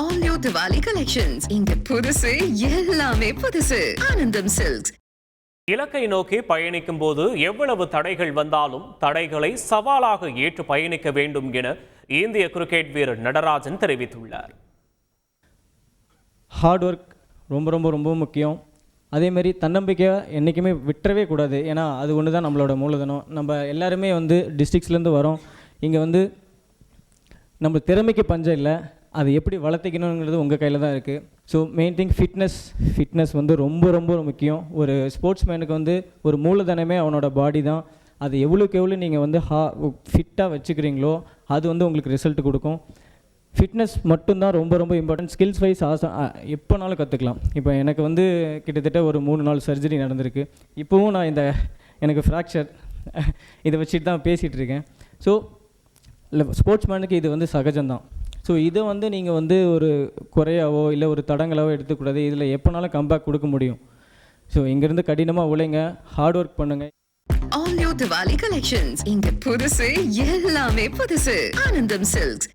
All new Diwali collections. இங்க புதுசு எல்லாமே புதுசு. ஆனந்தம் சில்க்ஸ். இலக்கை நோக்கி பயணிக்கும் போது எவ்வளவு தடைகள் வந்தாலும் தடைகளை சவாலாக ஏற்று பயணிக்க வேண்டும் என இந்திய கிரிக்கெட் வீரர் நடராஜன் தெரிவித்துள்ளார். ஹார்ட் ஒர்க் ரொம்ப ரொம்ப ரொம்ப முக்கியம். அதேமாரி தன்னம்பிக்கையாக என்றைக்குமே விட்டுறவே கூடாது. ஏன்னா அது ஒன்று தான் நம்மளோட மூலதனம். நம்ம எல்லாருமே டிஸ்ட்ரிக்ஸ்லேருந்து வரோம். இங்கே நம்ம திறமைக்கு பஞ்சம் இல்லை. அது எப்படி வளர்த்திக்கணுங்கிறது உங்கள் கையில் தான் இருக்குது. ஸோ மெயின் திங் ஃபிட்னஸ் ரொம்ப ரொம்ப முக்கியம். ஒரு ஸ்போர்ட்ஸ்மேனுக்கு ஒரு மூலதனமே அவனோட பாடி தான். அது எவ்வளோக்கு எவ்வளோ நீங்கள் ஃபிட்டாக வச்சுக்கிறீங்களோ அது உங்களுக்கு ரிசல்ட் கொடுக்கும். ஃபிட்னஸ் மட்டும்தான் ரொம்ப ரொம்ப இம்பார்ட்டன்ட். ஸ்கில்ஸ் வைஸ் எப்போனாலும் கற்றுக்கலாம். இப்போ எனக்கு கிட்டத்தட்ட ஒரு 3-4 சர்ஜரி நடந்திருக்கு. இப்போவும் நான் எனக்கு ஃப்ராக்சர் இதை வச்சுட்டு தான் பேசிகிட்டு இருக்கேன். ஸோ ஸ்போர்ட்ஸ்மேனுக்கு இது சகஜம்தான். ஸோ இதை நீங்கள் ஒரு குறையாவோ இல்லை ஒரு தடங்களாவோ எடுத்துக்கூடாது. இதில் எப்போனாலும் கம்பேக் கொடுக்க முடியும். ஸோ இங்கேருந்து கடினமாக உழைங்க, ஹார்ட் ஒர்க் பண்ணுங்கள். All new Diwali collections. இங்க புதுசு எல்லாமே புதுசு. ஆனந்தம் சில்க்ஸ்.